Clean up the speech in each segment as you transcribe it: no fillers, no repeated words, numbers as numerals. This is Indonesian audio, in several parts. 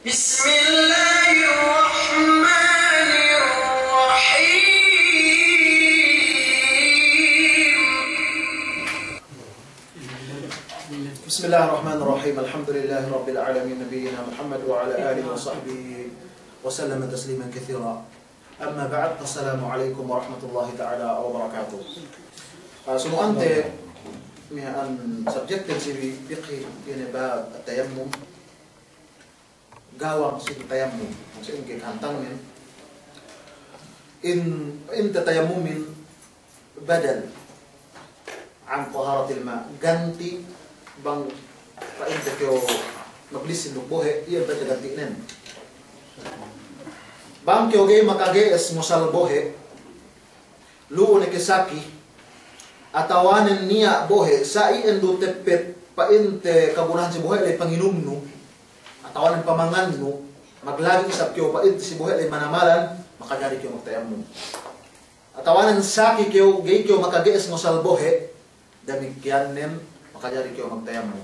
Bismillahirrahmanirrahim. Alhamdulillahirabbil alamin nabiyina Muhammad wa ala alihi wa sahbihi wa sallama tasliman katsira. Amma ba'd. Assalamualaikum warahmatullahi taala wabarakatuh. Semua ante mian subjektif si fiqh ini bab tayammum. Gawang si tayammum. Maksudnya kita hantangin in tatayammumin badal an taharatil ma, ganti bang pain tekyo mablis induk bohe iya beda ganti nen bang kyo ge makage es musal bohe lu ne kesaki atawanen niya bohe sai endu tepet pain te kabunahan si bohe le panginumnu atawanen pamangannu maglagi isap kyo pain si bohe le manamalan makagari kyo magtayammum atawanen saki kyo ge kyo makage es musal bohe demikian nen makajari kyo magtayammum.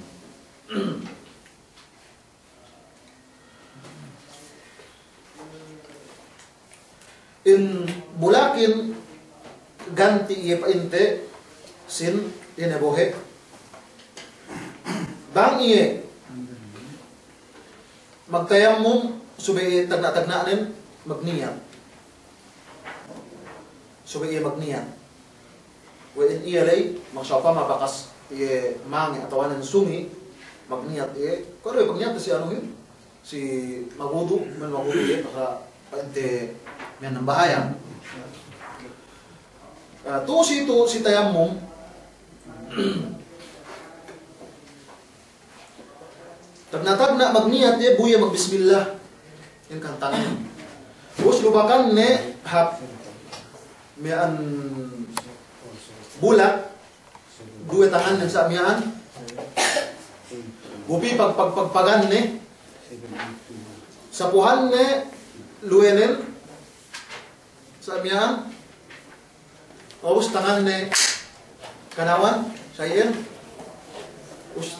In bulakin ganti iya painte sin ine bohe bang iye magtayammum subi tagna-tagnanin magniyat subi iya magniyat wa in iya lay magsyafa mabakas ye mangi atau anan sungi magniat ye karo pagniat si ano yun si magudu men magudu ye baka painte men bahaya to si tayammum tagna magniat ye buya magbismillah yung kantangan terus lupakan ne hap mian bulat dua tangan yang samian bupi pagpagan ne sapuhan ne luenen samian terus tangan ne kanawan sayen us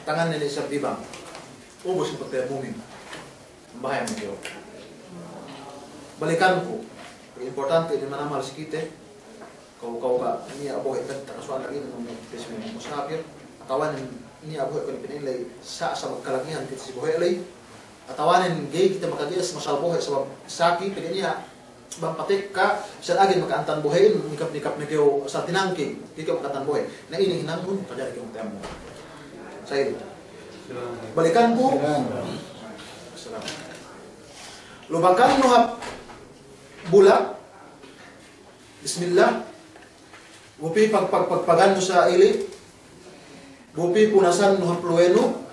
tangan ne sa bibang ubos yung pagtayamumin bahaya mo kayo balikan ko importante di mana malas kita kau ka ini abo ikat takasuan lagi ng pesmen musafir atawan ini abo ko pinilay sa magkalagihan kita si buhay lay atawanen gay kita makagias masal buhay sa saki pili niya bang patik ka sa agin makaantan buhay nikap na kayo sa tinangking di ka makaantan buhay na ini hinang mo kadari kayo magtayam mo sa iyo balikan po lubakan nuhap bulak bismillah bupi pagpagan sa ili bupi punasan no haplueno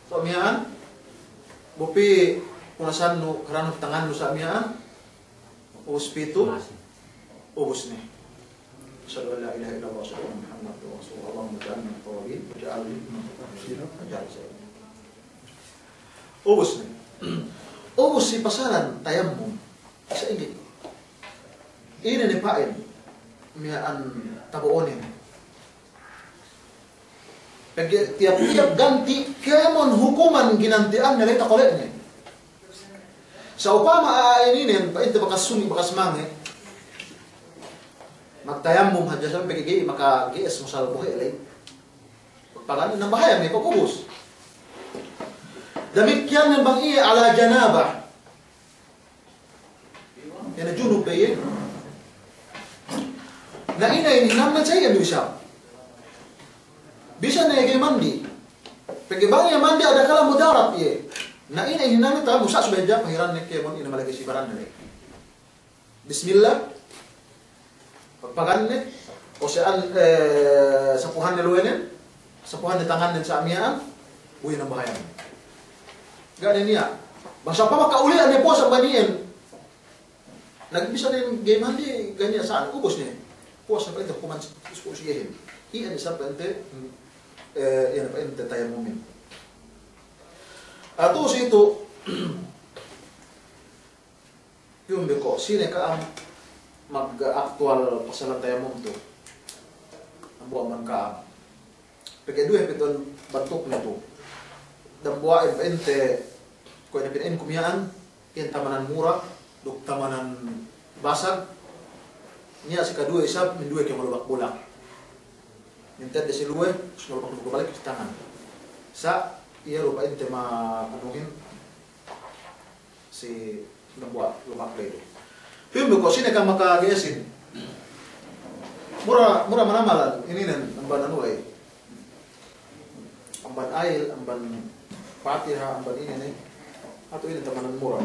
sa amiyaan bupi punasan no karanong tangan no sa amiyaan uspito ubos ni sallallahu la ilaha illallah sallallahu muhammad rasulullah mujahid tawabin ja'ali ubos ni ubos si pasaran tayammum sa ingit ini ni paen miaan tabuonin tiap-tiap ganti kemon hukuman ginantian nilai takoleknya sa upama ini nin painte bakas sumi bakas mange magtayammum hadya sa pagigay maka gies musal buhay lay pagpagan ng bahaya may pagkubos damikyan ng bang iya ala janabah yan na junub bayi na inay hinamnan saya bisa na yagay mandi pagibang ya mandi ada kala mudarat ye na inay hinamnan ta musa subedya pahiran ne kemon ina malagi sibaran ne bismillah pagpagan ne o saan sapuhan ne luwenen sapuhan ne tangan ne sa amiyaan buhay ng bahaya gani niya basta pa makaulian ne po sa banien nagbisa ne game mandi ganyan saan ubos ne puas na painte hukuman iskusiyahin iyan isa painte yan painte tayammumin ato sito yung beko sine ka ang mag-actual pasalan tayammum to ang buwan man ka pagkaduhe piton bantok na to dan buat ente ko ina pinain kumiaan in tamanan murah duk tamanan basag niya si kadua isab min dua ke malubak bola minta de si luwe malubak balik ke tangan sa iya lupa ente anuhin si membuat lubak itu film ko sini kan maka gesin murah mana malan ini nen amban anu amban ail amban Fatihah amban ini nih atau ini temanan murah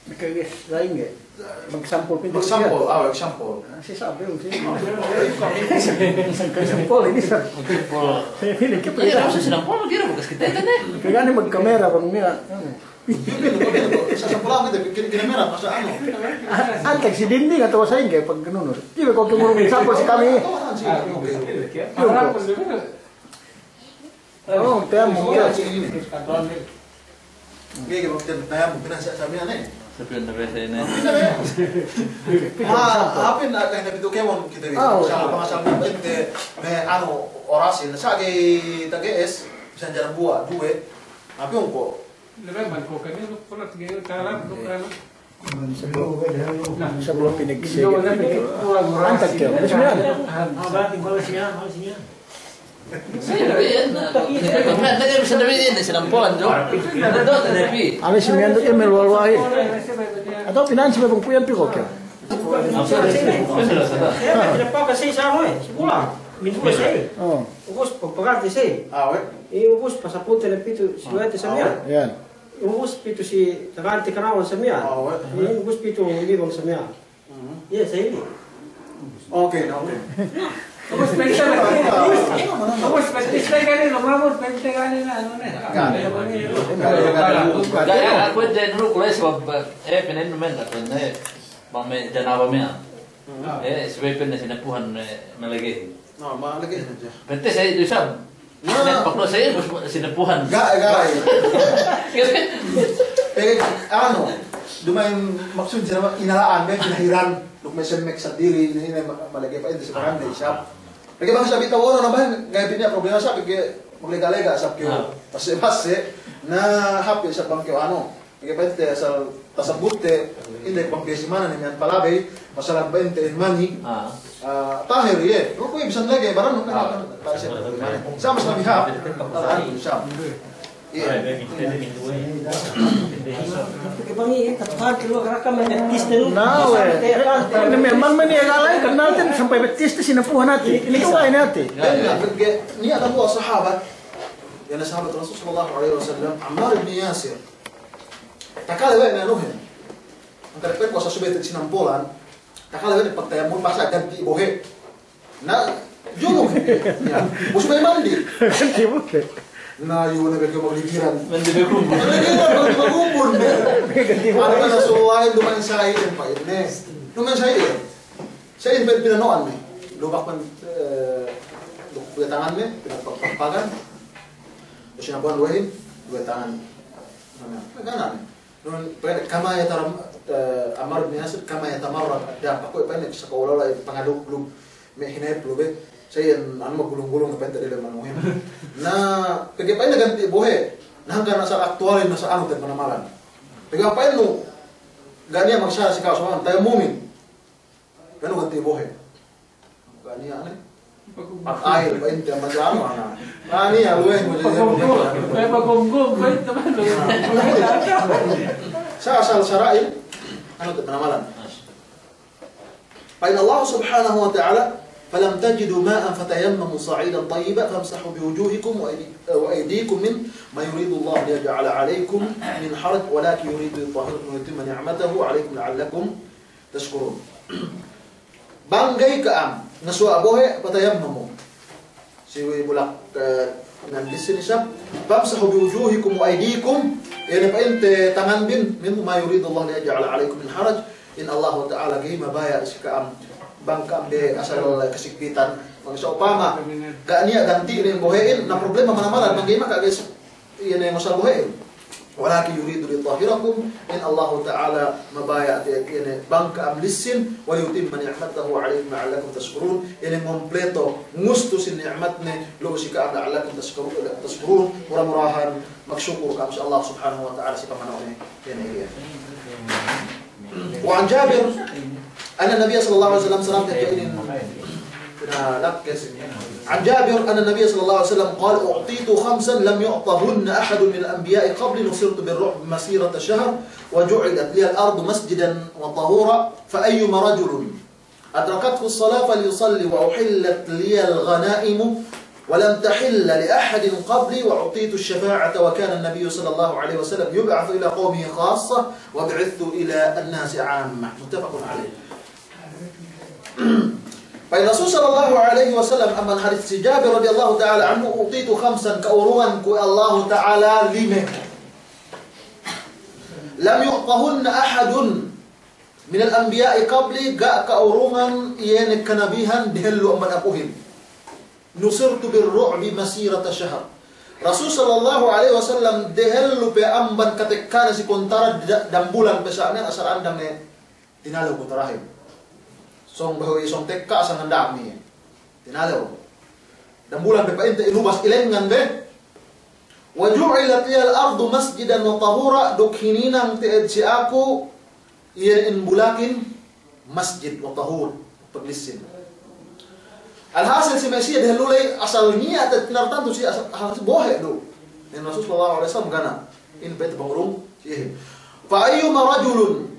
kayak lain nggak magsampol pintu magsampol example si sabi yung sini magsampol ini sa ini kita Iya, harus sinampol kira bukas kita kan eh. kaya ni magkamera pag niya sa sampul kita bikin kamera pas ano antek si dinding atau sa ingay pag ganun di ba kung tumulong sampol si kami oh temo iya ini Gaya kita tanya mungkin sabi na eh. Sabihan na besa ini. Apa na kaya nabito kewon kita dito. Sa pangasal mo ente me ano orasin sa gay tages bisan jalan buah duwe. Tapi ko Lebih bantu kan ini pernah tiga kali bukan. sebelum pinag-isig antek kaya berarti kalau siya. Saya nabihin. Nagay bisa nabihin na sinampolan jo. Doon na nabi. ano si Miando Emil walwahi atau pinansi ba pang puyan piko kaya Tidak apa kasi sa mo eh. Sigula. Minto kasi. oh Ubus pagpagarte say. awe Ubus pasapunta na pito siluete sa miya. yan Ubus pito si tagaante kanawan sa miya. awe. Ubus pito libang sa miya. Yes, sa ini. Okay. Ubus pwede na. Ubus pwede na nomor pwede na ano na. Kaya aku jadi dulu kuliah sebab pinain naman atau ne bang me janawa me. Sebab pinain sinapuhan malagi. No, malagay na dyan. Pwede saya itu sab. Pakno saya sinapuhan. Ano, dumayung maksud siya naman, inalaan, may pinahiran, luk may semek sa diri, hindi na malagay pa, hindi sa parang na isap. Lagi bang sabi tawo na ba, gaya niya problema sa kaya maglega-lega sa kyo, pasi-pasi, na happy sa bang kyo ano. Lagi ba ito, sa tasabute, hindi pang besimana niyan palabay, masalag ba ito in money, tahir ye. Luk ko ibisan lagi, barang nung sama sa labihap, talaan ko siya. memang menilai kenal kan sampai betis itu sinapuhan natin ini kawain natin ini ada dua sahabat yang sahabat Rasulullah sallallahu alaihi wasallam Ammar bin Yasir takala wena nuhin angka repet kuasa subet sinampolan takala wena pagtayamul pasa ganti bohe na junub ya musuh mandi ganti bohe na yun na gagawang ligiran Mandi bagum. Magubun ano na Rasulullah dumain sa iyan pa yun dumain sa iyan sa iyan pinanoan mo lubak man dua tangan mo pinagpagpagan o sinabuhan wahin dua tangan naganan kama yataram Ammar bin Yasir kama yatamarrad ada ako ipain sa kaulala pangalug-lug may hinayip lube saya anu magulung-gulung na pwede rin manuhin na pagkapain na ganti buhe na hanggang nasa aktualin nasa ano tayo panamalan pagkapain no ganiya magsara si kawasawan tayo mumin gano'n ganti buhe ganiya ano pag-ayil pa hindi ang masyano ganiya luwin mo dyan May bagum-gum, may naman sa asal sarain ano tayo panamalan فإن الله سبحانه وتعالى فلم تجدوا ماء فتيمموا صعيدا طيبا فامسحوا بوجوهكم وأيديكم من ما يريد الله ليجعل عليكم من حرج ولكن يريد ليطهركم ويتم نعمته عليكم لعلكم تشكرون. Banggai kaam naswa abohe patayammamu. Siwi bulak nandis ni sab famsahu biwujuhikum wa aydikum yani pa ente tangan bin min ma yuridu Allah liyaj'ala alaykum min haraj in Allah ta'ala gi mabaya sikam bangkam de asal kesikpitan bang sa upama ga niya ganti ni bohein na problema manamalan bangay maka guys yan ay masal bohein Walakin yuridu litahhirakum in Allah Ta'ala mabaya ini bangka amlisin wa yutimma ni'matahu 'alaikum la'allakum tashkurun. Ini kompleto ngustusin ni'matne lo sika la'allakum tashkurun. Mudah-mudahan magsyukur ka Allah Subhanahu wa ta'ala si pamanaw ni ini. Wa an Jabir anna Nabiy sallallahu alaihi wasallam salam ini عن جابر أن النبي صلى الله عليه وسلم قال أعطيت خمسا لم يعطهن أحد من الأنبياء قبل نصرت بالرعب مسيرة شهر وجعلت لي الأرض مسجدا وطهورا فأيما رجل أدركته الصلاة فليصلي وأحلت لي الغنائم ولم تحل لأحد قبلي وأعطيت الشفاعة وكان النبي صلى الله عليه وسلم يبعث إلى قومه خاصة وبعثت إلى الناس عامة متفق عليه. Pai Rasul sallallahu alaihi wasallam aman hadis si Jabir radhiyallahu taala anhu utitu khamsan kauruan ku Allah taala lima lam yuqahunna ahadun min al-anbiya'i qabli ga kauruman yen kanabihan dihellu amman akuhin nusirtu birru'bi masirata syahr. Rasul sallallahu alaihi wasallam dihellu pe amban katekana si kontara dan bulan pesaknya asal andang ne tinalo ko tarahim song bahwa isong teka sa nandami tinalaw dan bulan bepa inte inubas ilengan be wa ju'ilat liyal ardu masjidan wa tahura dukhininang tied si aku iyan in bulakin masjid wa tahur paglisin alhasil si Mesir dahulay asal niya at tinartanto si asal bohe do ni Rasul sallallahu alaihi wasallam kana in bet bangrung siya fa ayyuma rajulun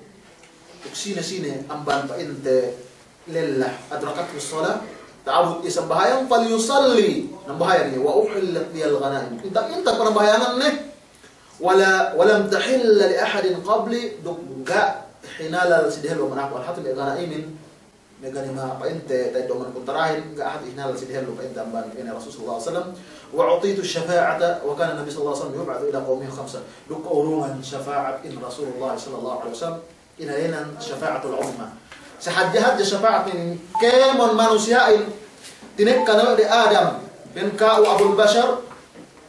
sine amban pa inte lillah adrakathu shalah ta'awud isang bahayang falyusalli nang bahayang niya wa uhillat liyal ghanaim inta parang bahayangan ni walam tahilla li ahadin qabli dugga hinalal sidhel wa manaqu alhatu li ghanaimin megani ma pa inte tayo man kuntarahin ga ahad hinalal sidhel wa inta amban ina Rasul sallallahu alaihi wasallam wa utitu syafa'ata wa kana nabi sallallahu alaihi wasallam yub'athu ila qaumihi khamsa dukka urungan syafa'at in Rasulullah sallallahu alaihi wasallam inayanan syafa'atul umma sehadja-hadja syafaat ini kemon manusiain tinek kana de Adam ben kau abul bashar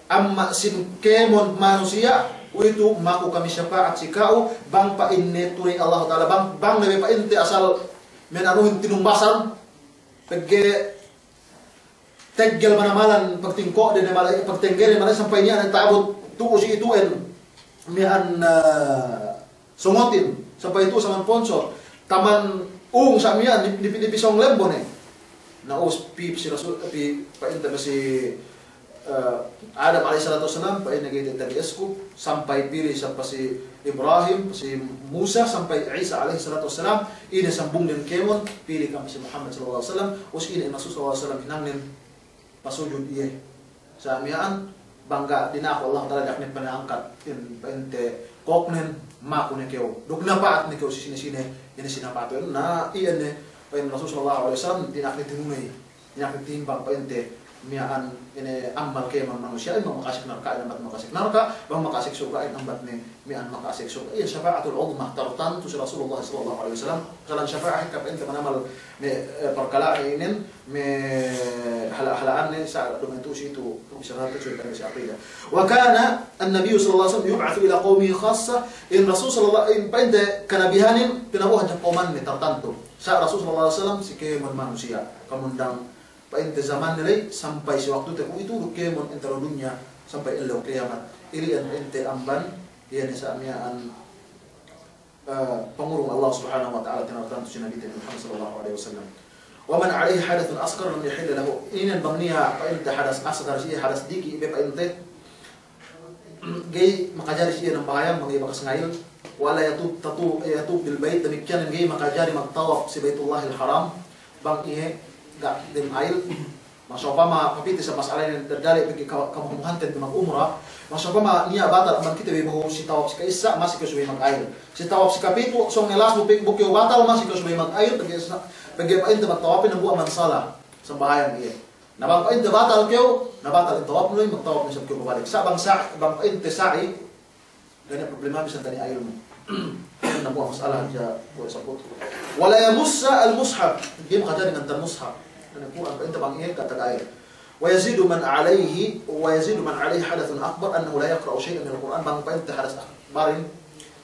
amma sin kemon manusia itu maku kami syafaat si kau bang pa inne turi Allah taala bang lebe pa inte asal menaruhin tinumbasan pegge teggel manamalan pagtingko de malay pagtenggere malay sampai niya ang taabot tuo si ituen mian sungotin sampai itu sama sponsor taman sa miya di pisong lembo ne na pip si Rasul pi pa inta si Adam alaihi salatu wasalam pa inagay tadi esku sampai piri sa pa si Ibrahim si Musa sampai Isa alaihi salatu wasalam ina sambung din kemon pili kam si Muhammad sallallahu alaihi wasallam us ina Rasul sallallahu alaihi wasallam hinangnin pasujud iye sa miyaan bangga dinako Allah taala dakne panaangkat in pa inte koknen maku ne keo dugna paat ne keo sine-sine ini sinapato na iyan ne pa Rasul sallallahu alaihi wasallam dinakni tinunay dinakni timbang pa inte miyaan ini amal kay manusia ay makasik narka ay makasik narka bang makasik surga ay ambat ni miyaan makasik surga iya syafaatul uzma tartan tu Rasulullah sallallahu alaihi wasallam kalan syafaat ka ente manamal me perkala inin me hala-halaan ni sa dumen tu situ syafaat tu dari si aqida wa kana an-nabiy sallallahu alaihi wasallam yub'athu ila qaumihi khassa in Rasul sallallahu alaihi wasallam ente kanabihanin pinabuhan sa qauman ni tartantu sa Rasul sallallahu alaihi wasallam si kay manusia kamundang pa inte zaman nilai sampai si waktu teku itu kemon antara dunia sampai elo kiamat irian ente amban iyan sa amyaan pengurung Allah Subhanahu wa taala tinartan tu Nabi Muhammad sallallahu alaihi wasallam wa man alaihi hadathun asghar lam yahill lahu inan bangniha pa inte hadas asghar si hadas diki ibe pa inte gay makajari siya ng bahayang mga ibakas ngayon wala yatub bil bait demikian gay makajari magtawaf si Baitullahil Haram bang ihe gak dem ail masopa ma kapiti sa masalah yang terdali pergi kamu hanten dengan umrah masopa ma niya batal man kita bebo si tawaf si kaisa masih ke subay mag ail si tawaf si kapitu song nelas mo bukyo batal masih ke subay mag ail pergi pa inte magtawapin ng buwan salah sa bahayang iya nabang pa inte batal kyo nabatal tawaf mo magtawaf ni sa kyo balik sa bang pa inte sa'i ganyan problema bisan tani ail mo na buwan masalah siya po sa puto wala yamussa al mushaf game kada dengan mushaf Al-Quran pa inta bang kata kaya ويزيد من عليه حدث أكبر أنه لا يقرأ شيئا من القرآن بang paint حدث أكبر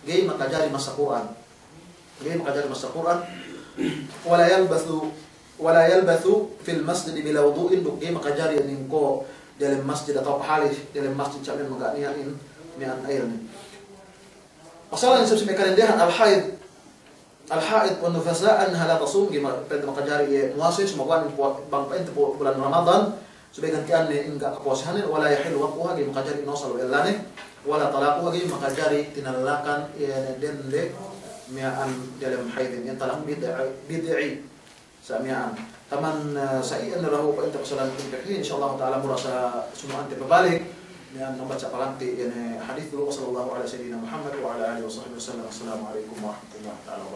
جاي مكجاري مس القرآن ولا يلبث في المسجد بلا وضوء جاي مكجاري نينكو dalam masjid atau halih dalam masjid camen menganiain mian air ni. Masalah yang sebab mekandihan al-haid wa nufasa anha la tasum gima pente makajari muasir semoga bang pente bulan Ramadan sebagian kian ni enggak kepuasan wala yahil waqtuha gima makajari nosal illane wala talaquha gima makajari tinalakan dende mian dalam haid yang talak bid'i samian. Taman saya lahu pa inta pasalan kini insyaallah taala murasa semua anti berbalik dan membaca palanti ini hadis dulu sallallahu alaihi wasallam Muhammad wa ala alihi wasallam. Assalamualaikum warahmatullahi wabarakatuh.